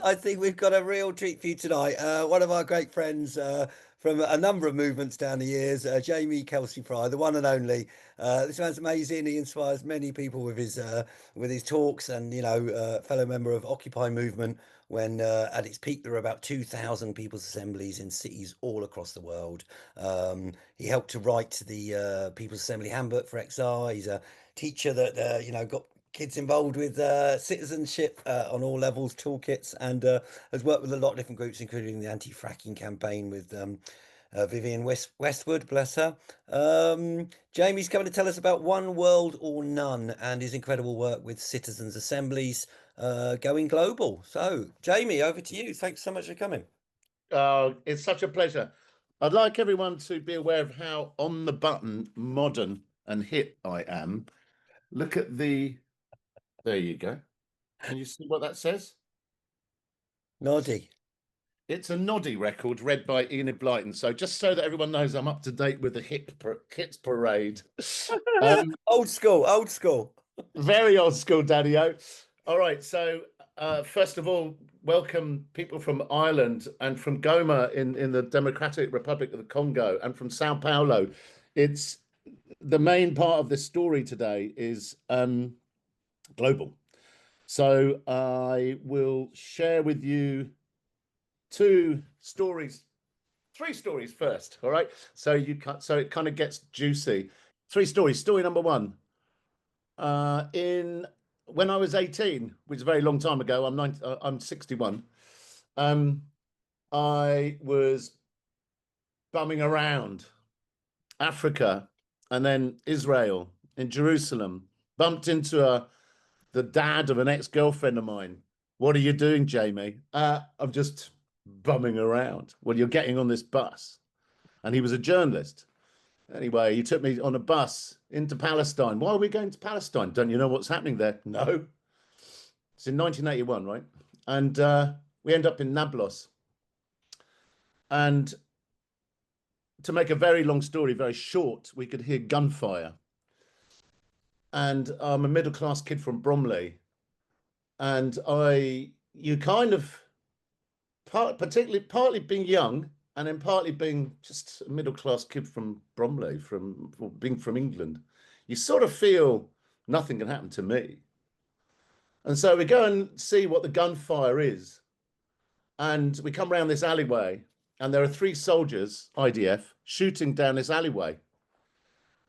I think we've got a real treat for you tonight. One of our great friends from a number of movements down the years, Jamie Kelsey Fry, the one and only. This man's amazing. He inspires many people with his talks, and fellow member of Occupy movement. When at its peak, there were about 2,000 people's assemblies in cities all across the world. He helped to write the People's Assembly Handbook for XR. He's a teacher that got kids involved with citizenship on all levels, toolkits, and has worked with a lot of different groups, including the anti-fracking campaign with Vivian Westwood, bless her. Jamie's coming to tell us about One World or None and his incredible work with citizens' assemblies going global. So, Jamie, over to you. Thanks so much for coming. It's such a pleasure. I'd like everyone to be aware of how on the button, modern and hip I am. Look at there you go. Can you see what that says? Noddy. It's a noddy record read by Enid Blyton. So just so that everyone knows I'm up to date with the hits parade. Old school, old school. Very old school, Daddy-O. All right, so first of all, welcome people from Ireland and from Goma in the Democratic Republic of the Congo and from Sao Paulo. It's the main part of this story today is global. So I will share with you three stories first. All right. So it kind of gets juicy. Three stories. Story number one. When I was 18, which is a very long time ago, I'm 61. I was bumming around Africa and then Israel in Jerusalem. Bumped into the dad of an ex-girlfriend of mine. What are you doing, Jamie? I'm just bumming around. Well, you're getting on this bus. And he was a journalist. Anyway, he took me on a bus into Palestine. Why are we going to Palestine? Don't you know what's happening there? No. It's in 1981, right? And we end up in Nablus. And to make a very long story very short, we could hear gunfire. And I'm a middle-class kid from Bromley. And you kind of, partly being young, and then partly being just a middle-class kid from Bromley, being from England, you sort of feel nothing can happen to me. And so we go and see what the gunfire is. And we come around this alleyway, and there are three soldiers, IDF, shooting down this alleyway.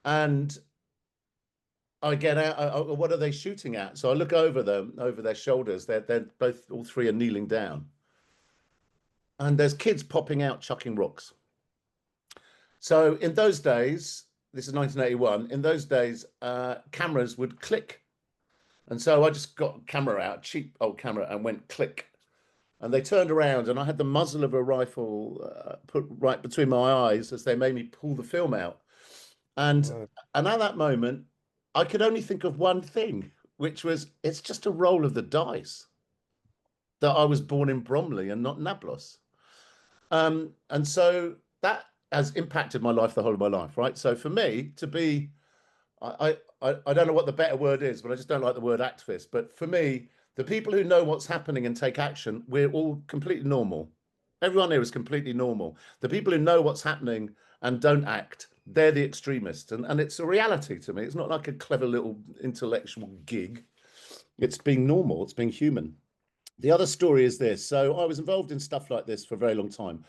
And I get out, what are they shooting at? So I look over them, over their shoulders. They're all three are kneeling down. And there's kids popping out, chucking rocks. So in those days, this is 1981, in those days, cameras would click. And so I just got a camera out, cheap old camera, and went click. And they turned around, and I had the muzzle of a rifle put right between my eyes as they made me pull the film out. And at that moment, I could only think of one thing, which was, it's just a roll of the dice that I was born in Bromley and not Nablus. And so that has impacted my life the whole of my life, right? So for me to be, I don't know what the better word is, but I just don't like the word activist. But for me, the people who know what's happening and take action, we're all completely normal. Everyone here is completely normal. The people who know what's happening and don't act, they're the extremists. And it's a reality to me. It's not like a clever little intellectual gig. It's being normal. It's being human. The other story is this. So I was involved in stuff like this for a very long time.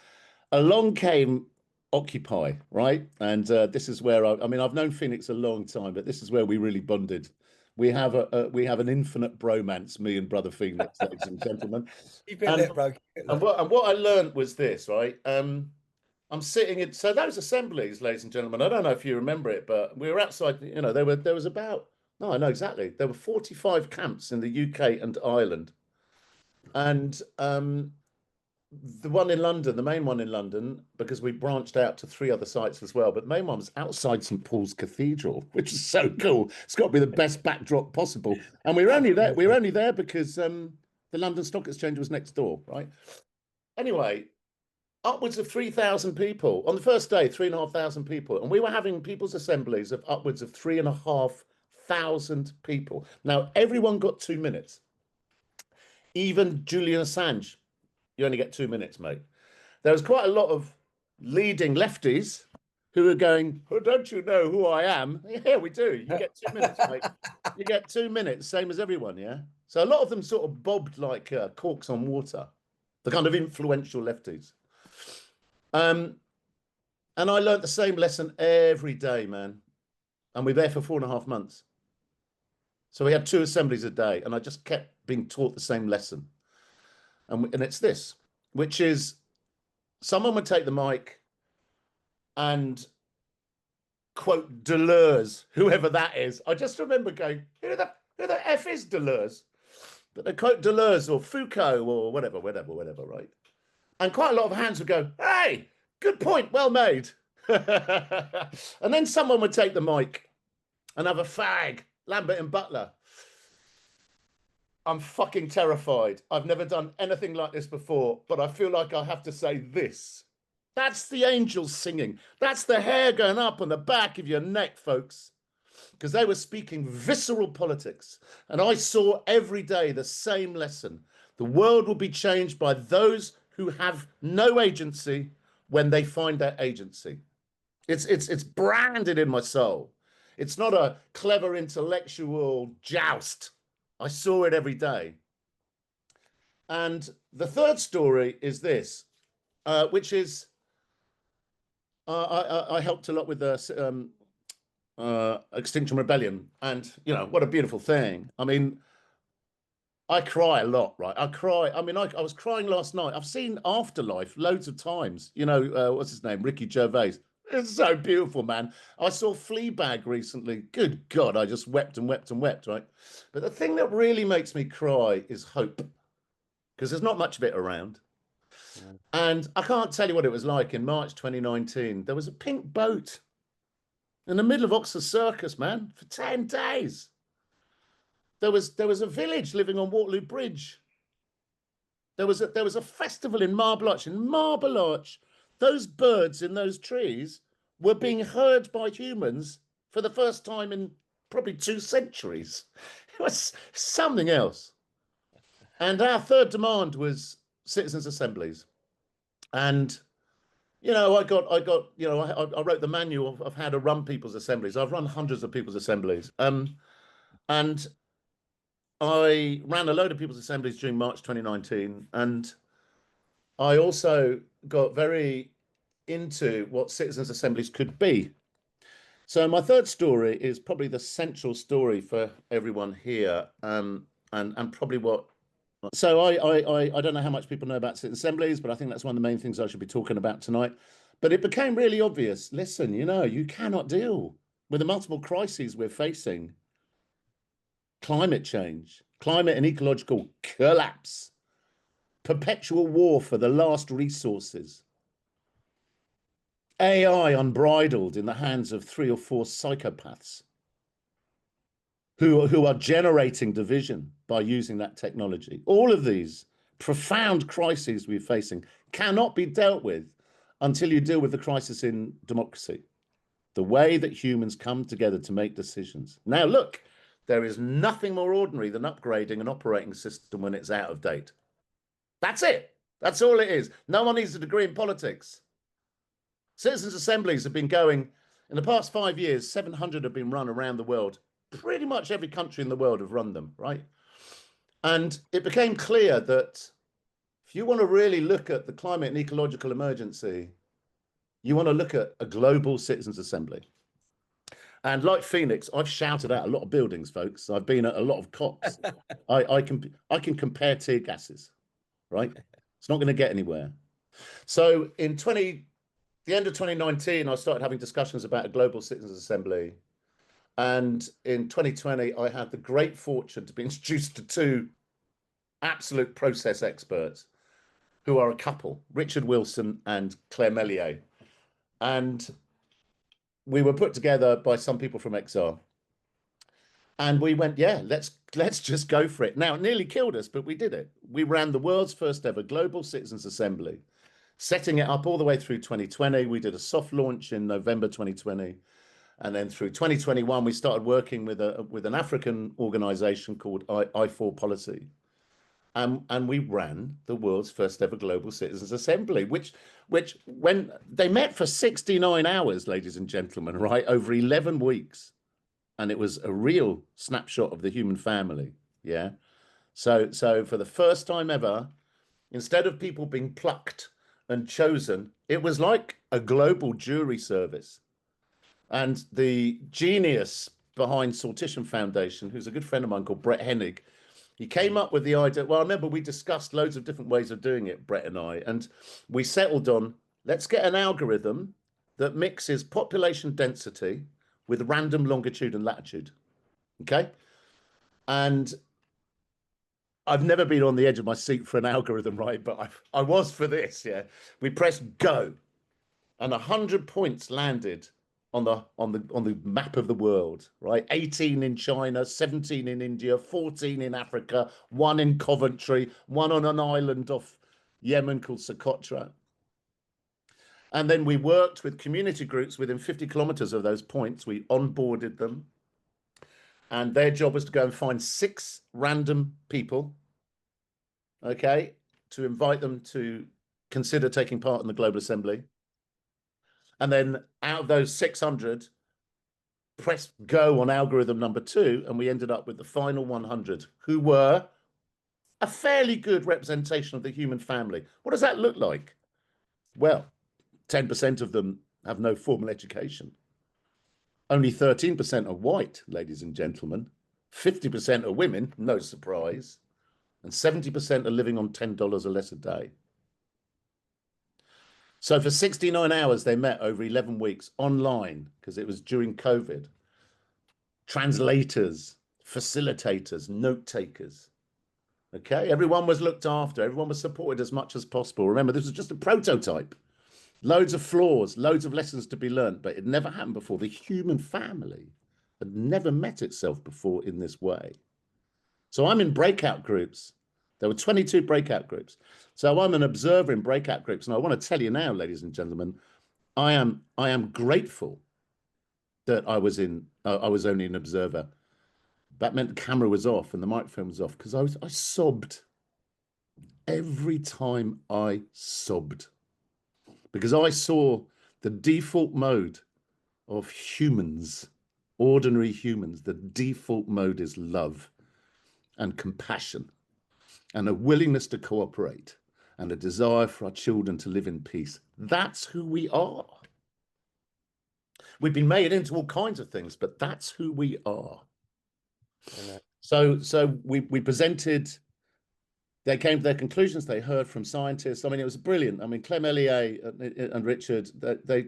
Along came Occupy, right? And this is where I mean, I've known Phoenix a long time, but this is where we really bonded. We have an infinite bromance, me and brother Phoenix, ladies and gentlemen. And what I learned was this, right? I'm sitting in, so those assemblies, ladies and gentlemen, I don't know if you remember it, but we were outside, there was about, no, I know exactly. There were 45 camps in the UK and Ireland. And the one in London, the main one in London, because we branched out to three other sites as well, but the main one was outside St. Paul's Cathedral, which is so cool. It's got to be the best backdrop possible. And we were only there because the London Stock Exchange was next door, right? Anyway, upwards of 3,000 people. On the first day, 3,500 people. And we were having people's assemblies of upwards of 3,500 people. Now, everyone got 2 minutes. Even Julian Assange, you only get 2 minutes, mate. There was quite a lot of leading lefties who were going, oh, don't you know who I am? Yeah, we do. You get 2 minutes, mate. You get 2 minutes, same as everyone, yeah? So a lot of them sort of bobbed like corks on water, the kind of influential lefties. And I learnt the same lesson every day, man. And we were there for 4.5 months. So we had 2 assemblies a day, and I just kept being taught the same lesson. And it's this, which is someone would take the mic and quote Deleuze, whoever that is. I just remember going, who the F is Deleuze? But they quote Deleuze or Foucault or whatever, right? And quite a lot of hands would go, hey, good point, well made. And then someone would take the mic and have a fag, Lambert and Butler. I'm fucking terrified. I've never done anything like this before, but I feel like I have to say this. That's the angels singing. That's the hair going up on the back of your neck, folks. Because they were speaking visceral politics. And I saw every day the same lesson. The world will be changed by those who have no agency when they find their agency. It's branded in my soul. It's not a clever intellectual joust. I saw it every day. And the third story is this, which is I helped a lot with the Extinction Rebellion, and you know what a beautiful thing. I mean, I cry a lot, right? I cry. I mean, I was crying last night. I've seen Afterlife loads of times. You know, what's his name? Ricky Gervais. It's so beautiful, man. I saw Fleabag recently. Good God, I just wept and wept and wept, right? But the thing that really makes me cry is hope, because there's not much of it around. Yeah. And I can't tell you what it was like in March 2019. There was a pink boat in the middle of Oxford Circus, man, for 10 days. There was a village living on Waterloo Bridge. There was a festival in Marble Arch. In Marble Arch, those birds in those trees were being heard by humans for the first time in probably 2 centuries. It was something else. And our third demand was citizens' assemblies. And, you know, I wrote the manual of how to run people's assemblies. I've run hundreds of people's assemblies. And I ran a load of people's assemblies during March 2019. And I also got very into what citizens' assemblies could be. So my third story is probably the central story for everyone here, and probably what. So I don't know how much people know about citizen assemblies, but I think that's one of the main things I should be talking about tonight. But it became really obvious. Listen, you know, you cannot deal with the multiple crises we're facing: climate change, climate and ecological collapse, perpetual war for the last resources, AI unbridled in the hands of 3 or 4 psychopaths who are generating division by using that technology. All of these profound crises we're facing cannot be dealt with until you deal with the crisis in democracy, the way that humans come together to make decisions. Now, look, there is nothing more ordinary than upgrading an operating system when it's out of date. That's it. That's all it is. No one needs a degree in politics. Citizens' assemblies have been going, in the past 5 years, 700 have been run around the world. Pretty much every country in the world have run them, right? And it became clear that if you want to really look at the climate and ecological emergency, you want to look at a global citizens' assembly. And like Phoenix, I've shouted out a lot of buildings, folks. I've been at a lot of COPs. I can compare tear gases, right? It's not going to get anywhere. So in the end of 2019, I started having discussions about a global citizens' assembly. And in 2020, I had the great fortune to be introduced to 2 absolute process experts who are a couple, Richard Wilson and Claire Mellier. And we were put together by some people from XR. And we went, yeah, let's just go for it. Now, it nearly killed us, but we did it. We ran the world's first ever global citizens' assembly, setting it up all the way through 2020. We did a soft launch in November 2020. And then through 2021, we started working with an African organization called I4 Policy. And we ran the world's first ever global citizens assembly, which when they met for 69 hours, ladies and gentlemen, right, over 11 weeks. And it was a real snapshot of the human family. Yeah. So for the first time ever, instead of people being plucked and chosen, it was like a global jury service. And the genius behind Sortition Foundation, who's a good friend of mine called Brett Hennig, he came up with the idea. Well, I remember we discussed loads of different ways of doing it, Brett and I, and we settled on, let's get an algorithm that mixes population density with random longitude and latitude. Okay. And I've never been on the edge of my seat for an algorithm, right? But I was for this. Yeah. We pressed go, and 100 points landed on the map of the world, right? 18 in China, 17 in India, 14 in Africa, 1 in Coventry, 1 on an island off Yemen called Socotra. And then we worked with community groups within 50 kilometers of those points. We onboarded them. And their job was to go and find 6 random people, okay, to invite them to consider taking part in the Global Assembly. And then out of those 600, press go on algorithm number 2, and we ended up with the final 100, who were a fairly good representation of the human family. What does that look like? Well, 10% of them have no formal education. Only 13% are white, ladies and gentlemen. 50% are women, no surprise. And 70% are living on $10 or less a day. So for 69 hours, they met over 11 weeks online, because it was during COVID. Translators, facilitators, note takers. Okay, everyone was looked after. Everyone was supported as much as possible. Remember, this was just a prototype. Loads of flaws, loads of lessons to be learned, but it never happened before. The human family had never met itself before in this way. So I'm in breakout groups. There were 22 breakout groups. So I'm an observer in breakout groups. And I want to tell you now, ladies and gentlemen, I am grateful that I was only an observer. That meant the camera was off and the microphone was off, because I sobbed every time I sobbed, because I saw the default mode of humans, ordinary humans. The default mode is love and compassion and a willingness to cooperate and a desire for our children to live in peace. That's who we are. We've been made into all kinds of things, but that's who we are. So we presented, they came to their conclusions, they heard from scientists. I mean, it was brilliant. I mean, Clem Ellier and Richard, they're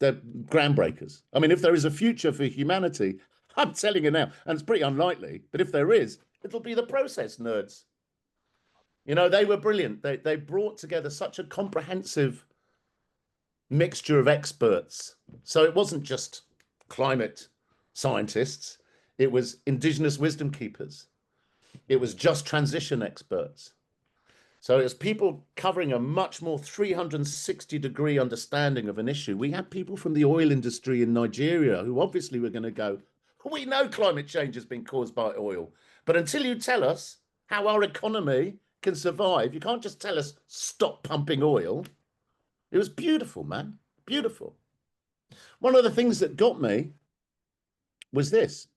groundbreakers. I mean, if there is a future for humanity, I'm telling you now, and it's pretty unlikely, but if there is, it'll be the process nerds. You know, they were brilliant. They brought together such a comprehensive mixture of experts. So it wasn't just climate scientists. It was indigenous wisdom keepers. It was just transition experts. So it's people covering a much more 360-degree understanding of an issue. We had people from the oil industry in Nigeria who obviously were going to go, we know climate change has been caused by oil, but until you tell us how our economy can survive, you can't just tell us stop pumping oil. It was beautiful, man. Beautiful. One of the things that got me was this.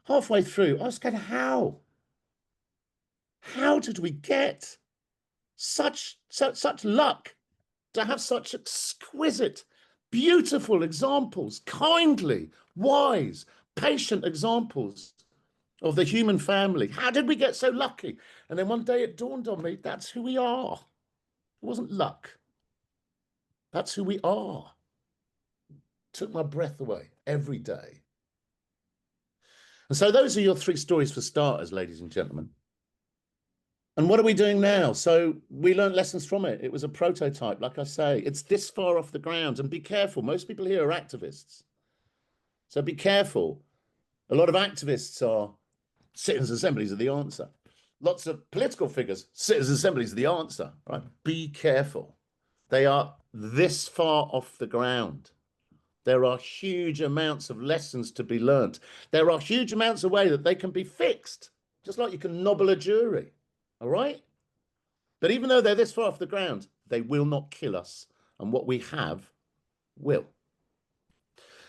Halfway through, I was going, how? How did we get such luck to have such exquisite, beautiful examples, kindly, wise, patient examples of the human family? How did we get so lucky? And then one day it dawned on me, that's who we are. It wasn't luck. That's who we are. Took my breath away every day. And so those are your 3 stories for starters, ladies and gentlemen. And what are we doing now? So we learned lessons from it. It was a prototype, like I say. It's this far off the ground. And be careful. Most people here are activists. So be careful. A lot of activists are citizens' assemblies are the answer. Lots of political figures, citizens' assemblies are the answer. Right? Be careful. They are this far off the ground. There are huge amounts of lessons to be learnt. There are huge amounts of ways that they can be fixed, just like you can nobble a jury. All right. But even though they're this far off the ground, they will not kill us. And what we have will.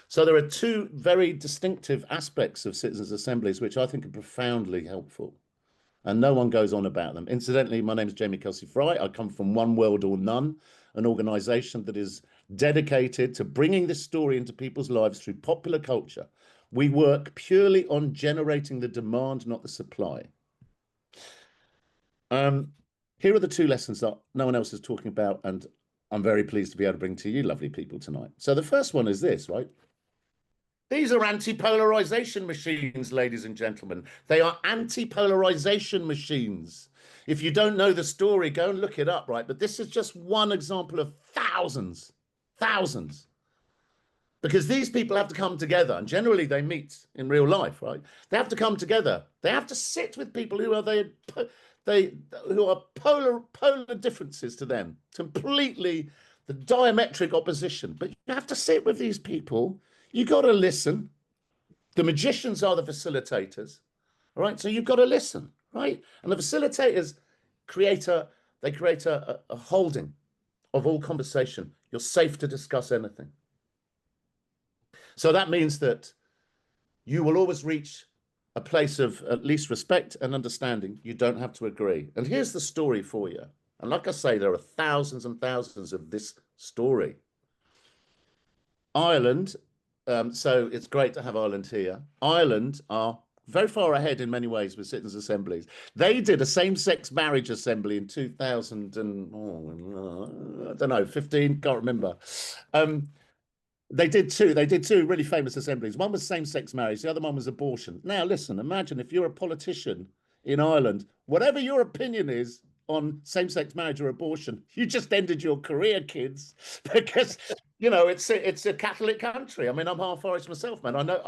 So there are two very distinctive aspects of citizens' assemblies, which I think are profoundly helpful. And no one goes on about them. Incidentally, my name is Kelsey Fry. I come from One World or None, an organization that is dedicated to bringing this story into people's lives through popular culture. We work purely on generating the demand, not the supply. Here are the two lessons that no one else is talking about, and I'm very pleased to be able to bring to you lovely people tonight. So the first one is this, right? These are anti-polarization machines, ladies and gentlemen. They are anti-polarization machines. If you don't know the story, go and look it up, right? But this is just one example of thousands, thousands. Because these people have to come together, and generally they meet in real life, right? They have to come together. They have to sit with people who are who are polar differences to them, completely the diametric opposition. But you have to sit with these people. You got to listen. The magicians are the facilitators, all right? So you've got to listen, right? And the facilitators create a holding of all conversation. You're safe to discuss anything. So that means that you will always reach a place of at least respect and understanding. You don't have to agree. And here's the story for you. And like I say, there are thousands and thousands of this story. Ireland, so it's great to have Ireland here. Ireland are very far ahead in many ways with citizens' assemblies. They did a same-sex marriage assembly in 2000 and, I don't know, 15, can't remember. They did two really famous assemblies. One was same-sex marriage, the other one was abortion. Now, listen, imagine if you're a politician in Ireland, whatever your opinion is on same-sex marriage or abortion, you just ended your career, kids, because you know it's a Catholic country. I mean, I'm half Irish myself, man. I know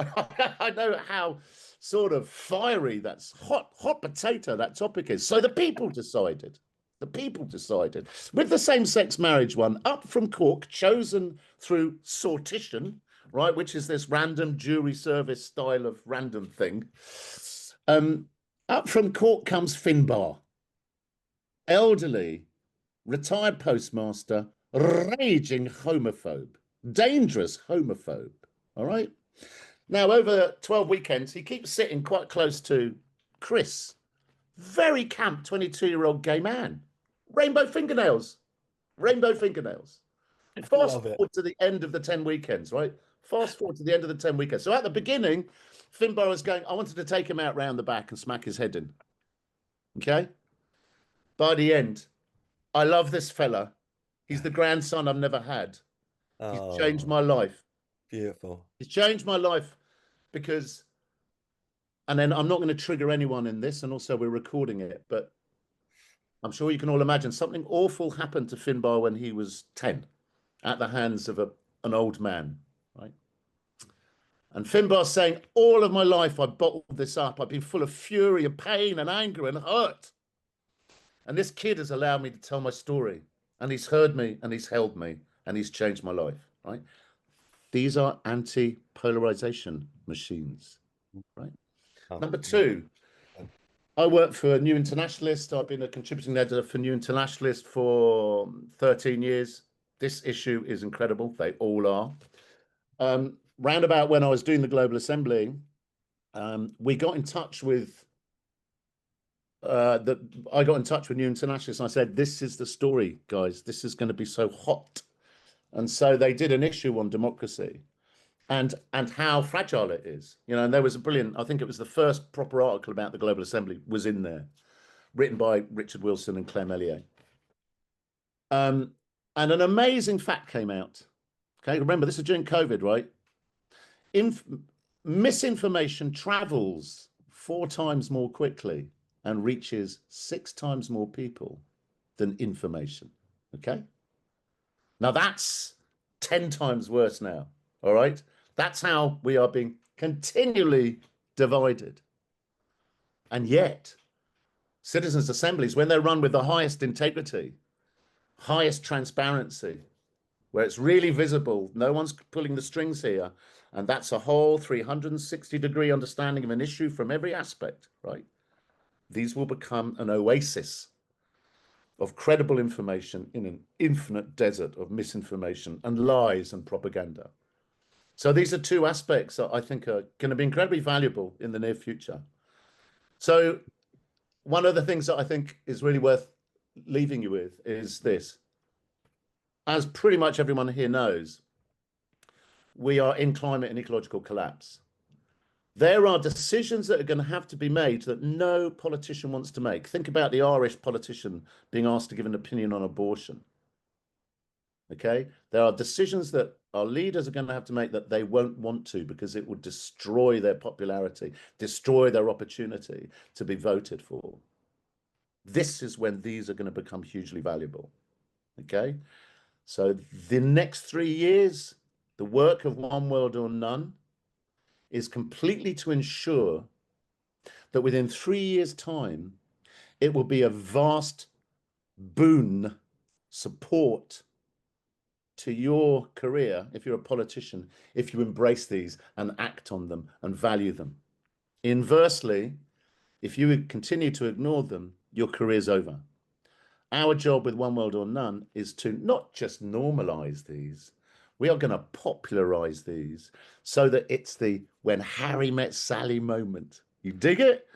I know how sort of fiery, that's hot potato that topic is. So the people decided. The people decided. With the same-sex marriage one, up from Cork, chosen through sortition, right, which is this random jury service style of random thing. Up from Cork comes Finbar, elderly, retired postmaster, raging homophobe, dangerous homophobe, all right? Now, over 12 weekends, he keeps sitting quite close to Chris, very camp 22-year-old gay man. Rainbow fingernails. Rainbow fingernails. Fast forward to the end of the 10 weekends, right? Fast forward to the end of the 10 weekends. So at the beginning, Finbar was going, I wanted to take him out round the back and smack his head in. Okay? By the end, I love this fella. He's the grandson I've never had. He's changed my life. Beautiful. He's changed my life because, and then I'm not going to trigger anyone in this, and also we're recording it, but I'm sure you can all imagine something awful happened to Finbar when he was 10 at the hands of an old man, right? And Finbar's saying, all of my life I bottled this up. I've been full of fury and pain and anger and hurt. And this kid has allowed me to tell my story. And he's heard me and he's held me and he's changed my life, right? These are anti-polarization machines, right? Number two, I work for New Internationalist. I've been a contributing editor for New Internationalist for 13 years. This issue is incredible. They all are. Round about when I was doing the Global Assembly, we got in touch with I got in touch with New Internationalists and I said, this is the story, guys. This is going to be so hot. And so they did an issue on democracy and how fragile it is. You know, and there was a brilliant, I think it was the first proper article about the Global Assembly was in there, written by Richard Wilson and Claire Mellier. And an amazing fact came out. Okay, remember, this is during COVID, right? Misinformation travels 4 times more quickly and reaches 6 times more people than information, okay? Now that's 10 times worse now, all right? That's how we are being continually divided. And yet, citizens' assemblies, when they're run with the highest integrity, highest transparency, where it's really visible, no one's pulling the strings here, and that's a whole 360-degree understanding of an issue from every aspect, right? These will become an oasis of credible information in an infinite desert of misinformation and lies and propaganda. So these are two aspects that I think are going to be incredibly valuable in the near future. So one of the things that I think is really worth leaving you with is this. As pretty much everyone here knows, we are in climate and ecological collapse. There are decisions that are going to have to be made that no politician wants to make. Think about the Irish politician being asked to give an opinion on abortion. Okay, there are decisions that our leaders are going to have to make that they won't want to, because it would destroy their popularity, destroy their opportunity to be voted for. This is when these are going to become hugely valuable. Okay, so the next 3 years, the work of One World or None is completely to ensure that within 3 years' time, it will be a vast boon support to your career, if you're a politician, if you embrace these and act on them and value them. Inversely, if you continue to ignore them, your career's over. Our job with One World or None is to not just normalize these, we are going to popularize these so that it's the when Harry met Sally moment. You dig it?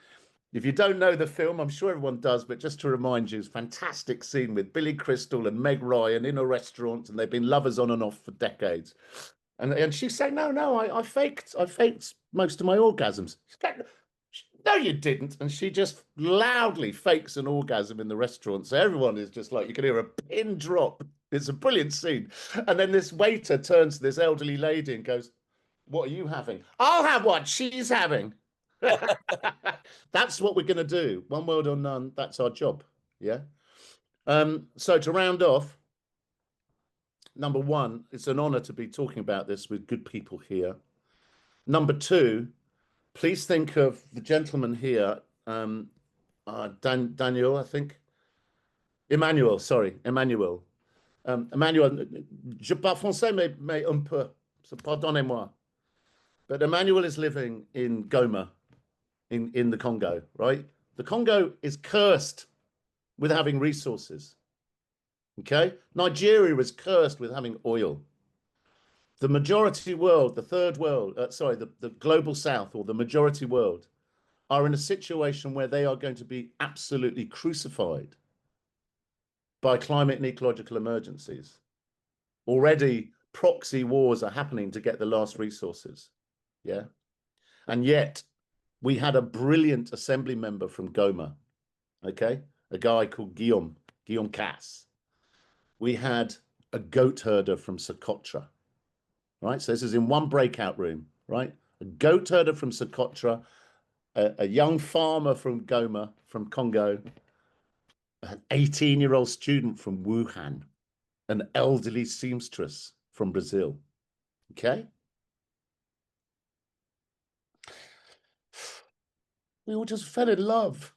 If you don't know the film, I'm sure everyone does, but just to remind you, it's a fantastic scene with Billy Crystal and Meg Ryan in a restaurant, and they've been lovers on and off for decades. And she's saying, no, I faked most of my orgasms. No, you didn't. And she just loudly fakes an orgasm in the restaurant. So everyone is just like, you can hear a pin drop. It's a brilliant scene. And then this waiter turns to this elderly lady and goes, "What are you having?" "I'll have what she's having." That's what we're going to do. One World or None, that's our job. Yeah. So to round off, number one, it's an honor to be talking about this with good people here. Number two, please think of the gentleman here, Daniel, I think. Emmanuel, sorry, Emmanuel. Emmanuel, je parle français, mais un peu, so pardonnez-moi. But Emmanuel is living in Goma, in the Congo, right? The Congo is cursed with having resources. Okay? Nigeria is cursed with having oil. The majority world, the third world, the global south, or the majority world, are in a situation where they are going to be absolutely crucified by climate and ecological emergencies. Already proxy wars are happening to get the last resources. Yeah. And yet we had a brilliant assembly member from Goma, okay? A guy called Guillaume Cass. We had a goat herder from Socotra, right? So this is in one breakout room, right? A goat herder from Socotra, a young farmer from Goma, from Congo, an 18-year-old student from Wuhan, an elderly seamstress from Brazil, okay? We all just fell in love.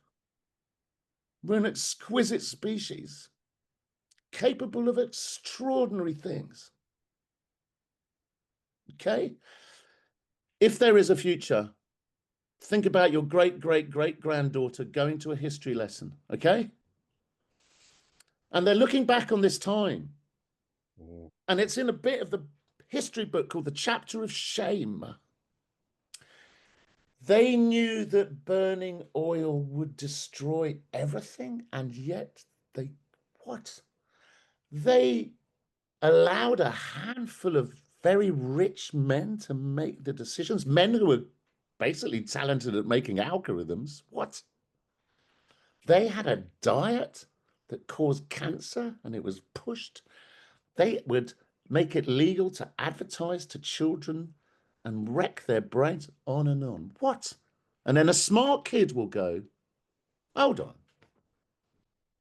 We're an exquisite species, capable of extraordinary things. Okay? If there is a future, think about your great-great-great-granddaughter going to a history lesson, okay? And they're looking back on this time. And it's in a bit of the history book called The Chapter of Shame. They knew that burning oil would destroy everything, and yet they allowed a handful of very rich men to make the decisions, men who were basically talented at making algorithms. What? They had a diet that caused cancer, and it was pushed. They would make it legal to advertise to children and wreck their brains, on and on. What? And then a smart kid will go, hold on.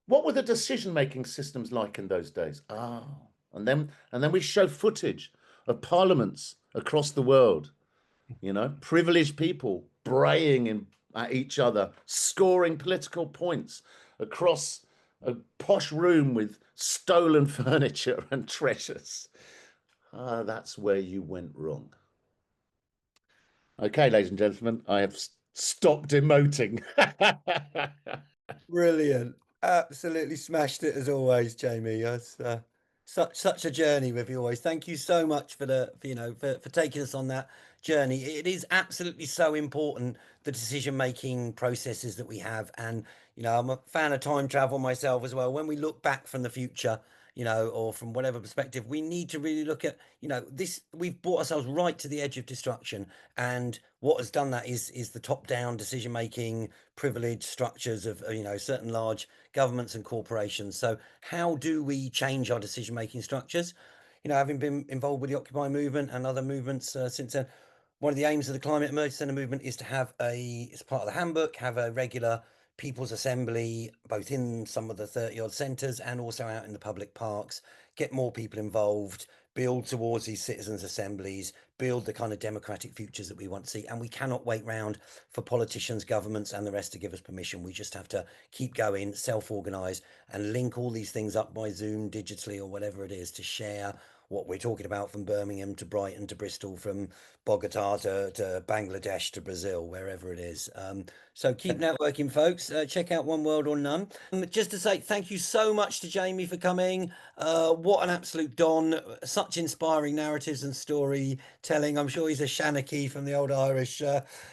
What were the decision-making systems like in those days? Oh, and then we show footage of parliaments across the world, you know, privileged people braying at each other, scoring political points across a posh room with stolen furniture and treasures. That's where you went wrong. Okay, ladies and gentlemen, I have stopped emoting. Brilliant. Absolutely smashed it as always, Jamie. That's such a journey with you always. Thank you so much for for taking us on that journey. It is absolutely so important, the decision making processes that we have. And I'm a fan of time travel myself as well. When we look back from the future, or from whatever perspective, we need to really look at, this, we've brought ourselves right to the edge of destruction. And what has done that is the top down decision making privileged structures of certain large governments and corporations. So how do we change our decision making structures? Having been involved with the Occupy movement and other movements since then, one of the aims of the Climate Emergency Centre movement is to have as part of the handbook, have a regular people's assembly, both in some of the 30 odd centres and also out in the public parks, get more people involved, build towards these citizens' assemblies, build the kind of democratic futures that we want to see. And we cannot wait round for politicians, governments, and the rest to give us permission. We just have to keep going, self organise, and link all these things up by Zoom, digitally, or whatever it is to share what we're talking about, from Birmingham to Brighton to Bristol, from Bogota to Bangladesh to Brazil, wherever it is. So keep networking, folks. Check out One World or None. Just to say thank you so much to Jamie for coming. What an absolute don. Such inspiring narratives and storytelling. I'm sure he's a Shanachie from the old Irish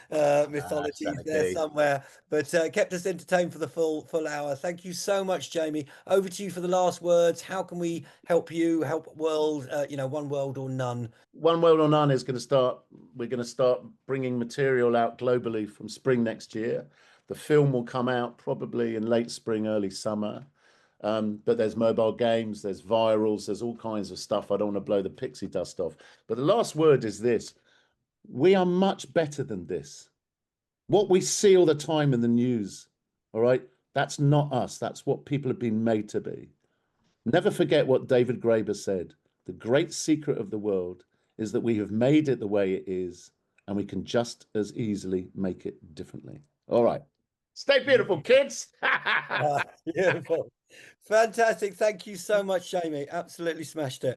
mythologies there Sanity. somewhere, but kept us entertained for the full hour. Thank you so much, Jamie. Over to you for the last words. How can we help you, help world, One World or None? One World or None is going to start. We're going to start bringing material out globally from spring next year. The film will come out probably in late spring, early summer. But there's mobile games, there's virals, there's all kinds of stuff. I don't want to blow the pixie dust off. But the last word is this: we are much better than this. What we see all the time in the news, all right, that's not us. That's what people have been made to be. Never forget what David Graeber said. The great secret of the world is that we have made it the way it is, and we can just as easily make it differently. All right. Stay beautiful, kids. Beautiful. Fantastic. Thank you so much, Jamie. Absolutely smashed it.